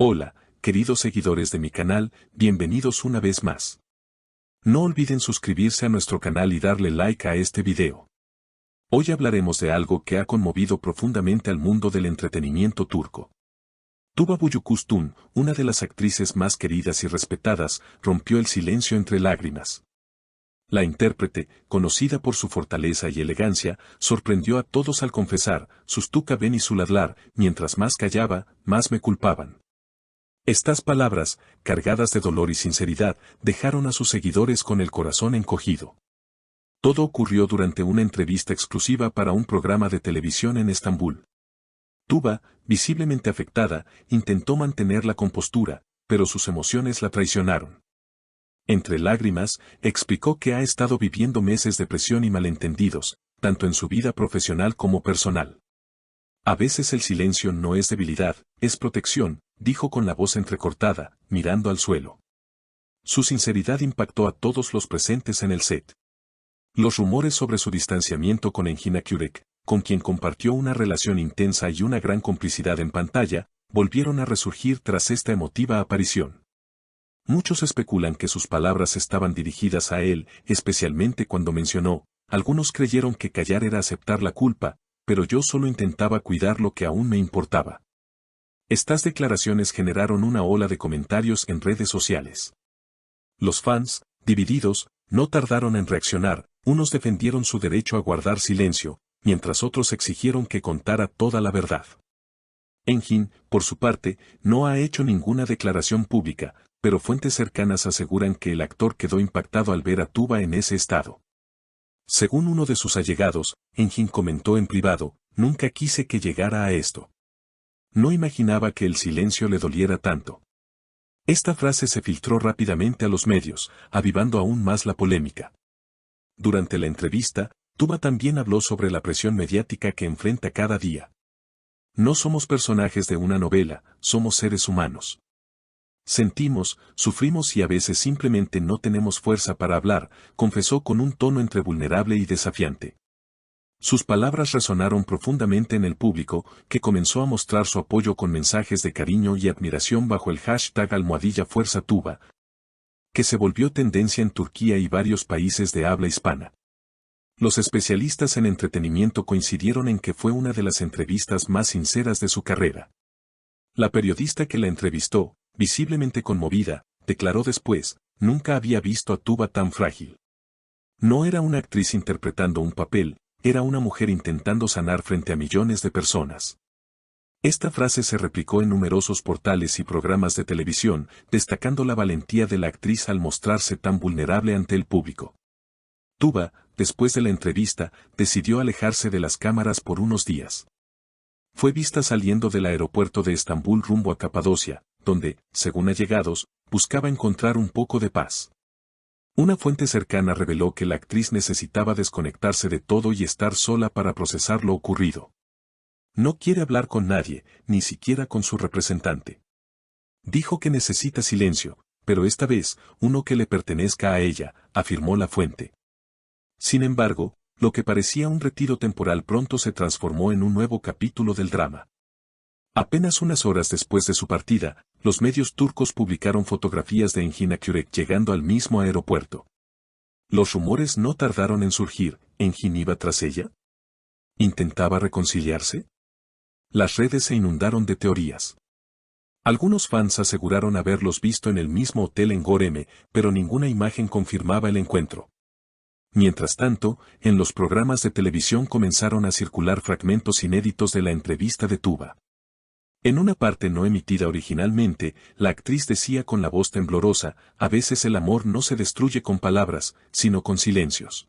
Hola, queridos seguidores de mi canal, bienvenidos una vez más. No olviden suscribirse a nuestro canal y darle like a este video. Hoy hablaremos de algo que ha conmovido profundamente al mundo del entretenimiento turco. Tuba Büyüküstün, una de las actrices más queridas y respetadas, rompió el silencio entre lágrimas. La intérprete, conocida por su fortaleza y elegancia, sorprendió a todos al confesar, "Sustuka beni suladlar", mientras más callaba, más me culpaban. Estas palabras, cargadas de dolor y sinceridad, dejaron a sus seguidores con el corazón encogido. Todo ocurrió durante una entrevista exclusiva para un programa de televisión en Estambul. Tuba, visiblemente afectada, intentó mantener la compostura, pero sus emociones la traicionaron. Entre lágrimas, explicó que ha estado viviendo meses de presión y malentendidos, tanto en su vida profesional como personal. A veces el silencio no es debilidad, es protección, dijo con la voz entrecortada, mirando al suelo. Su sinceridad impactó a todos los presentes en el set. Los rumores sobre su distanciamiento con Engin Akyürek, con quien compartió una relación intensa y una gran complicidad en pantalla, volvieron a resurgir tras esta emotiva aparición. Muchos especulan que sus palabras estaban dirigidas a él, especialmente cuando mencionó, algunos creyeron que callar era aceptar la culpa, pero yo solo intentaba cuidar lo que aún me importaba. Estas declaraciones generaron una ola de comentarios en redes sociales. Los fans, divididos, no tardaron en reaccionar, unos defendieron su derecho a guardar silencio, mientras otros exigieron que contara toda la verdad. Engin, por su parte, no ha hecho ninguna declaración pública, pero fuentes cercanas aseguran que el actor quedó impactado al ver a Tuba en ese estado. Según uno de sus allegados, Engin comentó en privado, "Nunca quise que llegara a esto. No imaginaba que el silencio le doliera tanto". Esta frase se filtró rápidamente a los medios, avivando aún más la polémica. Durante la entrevista, Tuba también habló sobre la presión mediática que enfrenta cada día. "No somos personajes de una novela, somos seres humanos. Sentimos, sufrimos y a veces simplemente no tenemos fuerza para hablar", confesó con un tono entre vulnerable y desafiante. Sus palabras resonaron profundamente en el público, que comenzó a mostrar su apoyo con mensajes de cariño y admiración bajo el hashtag #FuerzaTuba, que se volvió tendencia en Turquía y varios países de habla hispana. Los especialistas en entretenimiento coincidieron en que fue una de las entrevistas más sinceras de su carrera. La periodista que la entrevistó, visiblemente conmovida, declaró después, "Nunca había visto a Tuba tan frágil. No era una actriz interpretando un papel, era una mujer intentando sanar frente a millones de personas". Esta frase se replicó en numerosos portales y programas de televisión, destacando la valentía de la actriz al mostrarse tan vulnerable ante el público. Tuba, después de la entrevista, decidió alejarse de las cámaras por unos días. Fue vista saliendo del aeropuerto de Estambul rumbo a Capadocia, donde, según allegados, buscaba encontrar un poco de paz. Una fuente cercana reveló que la actriz necesitaba desconectarse de todo y estar sola para procesar lo ocurrido. No quiere hablar con nadie, ni siquiera con su representante. Dijo que necesita silencio, pero esta vez, uno que le pertenezca a ella, afirmó la fuente. Sin embargo, lo que parecía un retiro temporal pronto se transformó en un nuevo capítulo del drama. Apenas unas horas después de su partida, los medios turcos publicaron fotografías de Engin Akyürek llegando al mismo aeropuerto. Los rumores no tardaron en surgir, ¿Engin iba tras ella? ¿Intentaba reconciliarse? Las redes se inundaron de teorías. Algunos fans aseguraron haberlos visto en el mismo hotel en Göreme, pero ninguna imagen confirmaba el encuentro. Mientras tanto, en los programas de televisión comenzaron a circular fragmentos inéditos de la entrevista de Tuba. En una parte no emitida originalmente, la actriz decía con la voz temblorosa, "A veces el amor no se destruye con palabras, sino con silencios".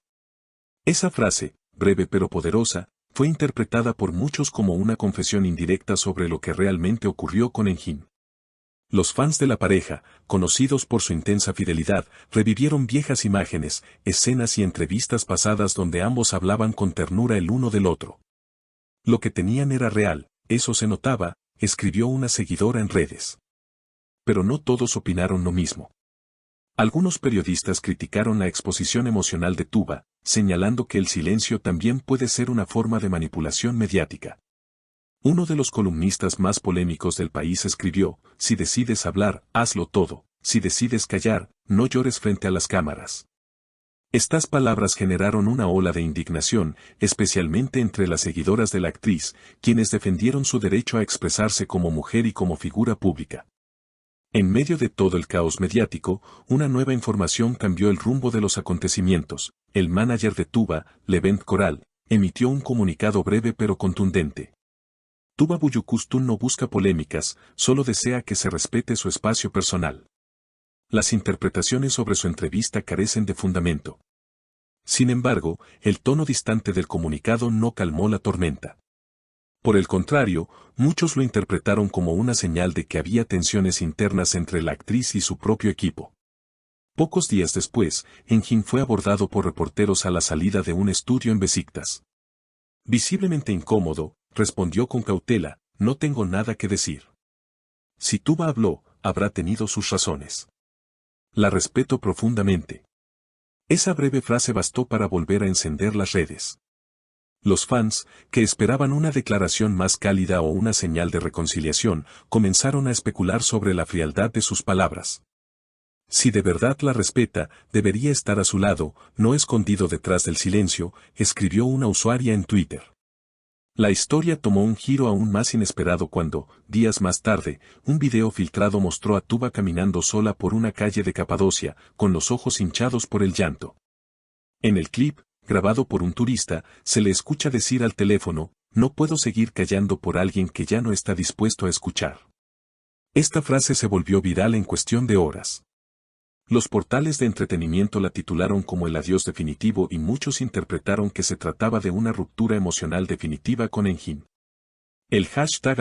Esa frase, breve pero poderosa, fue interpretada por muchos como una confesión indirecta sobre lo que realmente ocurrió con Engin. Los fans de la pareja, conocidos por su intensa fidelidad, revivieron viejas imágenes, escenas y entrevistas pasadas donde ambos hablaban con ternura el uno del otro. "Lo que tenían era real, eso se notaba", escribió una seguidora en redes. Pero no todos opinaron lo mismo. Algunos periodistas criticaron la exposición emocional de Tuba, señalando que el silencio también puede ser una forma de manipulación mediática. Uno de los columnistas más polémicos del país escribió: si decides hablar, hazlo todo; si decides callar, no llores frente a las cámaras. Estas palabras generaron una ola de indignación, especialmente entre las seguidoras de la actriz, quienes defendieron su derecho a expresarse como mujer y como figura pública. En medio de todo el caos mediático, una nueva información cambió el rumbo de los acontecimientos. El manager de Tuba, Levent Coral, emitió un comunicado breve pero contundente. Tuba Büyüküstün no busca polémicas, solo desea que se respete su espacio personal. Las interpretaciones sobre su entrevista carecen de fundamento. Sin embargo, el tono distante del comunicado no calmó la tormenta. Por el contrario, muchos lo interpretaron como una señal de que había tensiones internas entre la actriz y su propio equipo. Pocos días después, Engin fue abordado por reporteros a la salida de un estudio en Beşiktaş. Visiblemente incómodo, respondió con cautela: no tengo nada que decir. Si Tuba habló, habrá tenido sus razones. La respeto profundamente. Esa breve frase bastó para volver a encender las redes. Los fans, que esperaban una declaración más cálida o una señal de reconciliación, comenzaron a especular sobre la frialdad de sus palabras. Si de verdad la respeta, debería estar a su lado, no escondido detrás del silencio, escribió una usuaria en Twitter. La historia tomó un giro aún más inesperado cuando, días más tarde, un video filtrado mostró a Tuba caminando sola por una calle de Capadocia, con los ojos hinchados por el llanto. En el clip, grabado por un turista, se le escucha decir al teléfono: no puedo seguir callando por alguien que ya no está dispuesto a escuchar. Esta frase se volvió viral en cuestión de horas. Los portales de entretenimiento la titularon como el adiós definitivo y muchos interpretaron que se trataba de una ruptura emocional definitiva con Engin. El hashtag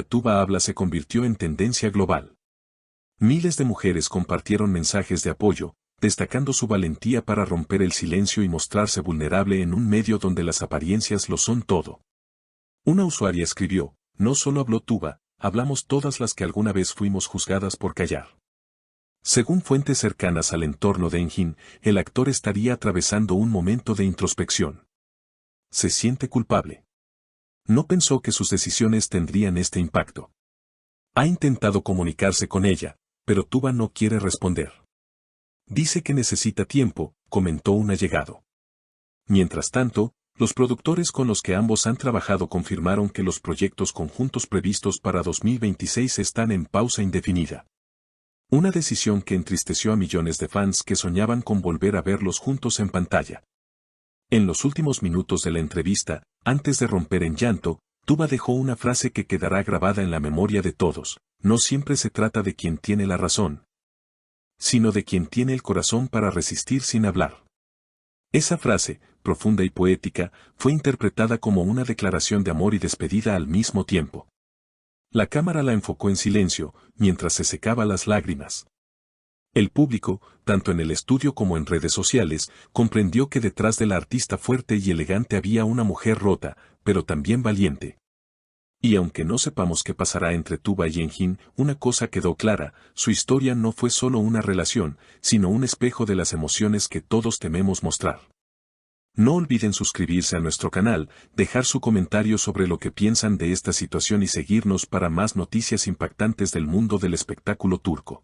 #TubaHabla se convirtió en tendencia global. Miles de mujeres compartieron mensajes de apoyo, destacando su valentía para romper el silencio y mostrarse vulnerable en un medio donde las apariencias lo son todo. Una usuaria escribió: no solo habló Tuba, hablamos todas las que alguna vez fuimos juzgadas por callar. Según fuentes cercanas al entorno de Engin, el actor estaría atravesando un momento de introspección. Se siente culpable. No pensó que sus decisiones tendrían este impacto. Ha intentado comunicarse con ella, pero Tuba no quiere responder. Dice que necesita tiempo, comentó un allegado. Mientras tanto, los productores con los que ambos han trabajado confirmaron que los proyectos conjuntos previstos para 2026 están en pausa indefinida. Una decisión que entristeció a millones de fans que soñaban con volver a verlos juntos en pantalla. En los últimos minutos de la entrevista, antes de romper en llanto, Tuba dejó una frase que quedará grabada en la memoria de todos: no siempre se trata de quien tiene la razón, sino de quien tiene el corazón para resistir sin hablar. Esa frase, profunda y poética, fue interpretada como una declaración de amor y despedida al mismo tiempo. La cámara la enfocó en silencio, mientras se secaba las lágrimas. El público, tanto en el estudio como en redes sociales, comprendió que detrás de la artista fuerte y elegante había una mujer rota, pero también valiente. Y aunque no sepamos qué pasará entre Tuba y Engin, una cosa quedó clara: su historia no fue solo una relación, sino un espejo de las emociones que todos tememos mostrar. No olviden suscribirse a nuestro canal, dejar su comentario sobre lo que piensan de esta situación y seguirnos para más noticias impactantes del mundo del espectáculo turco.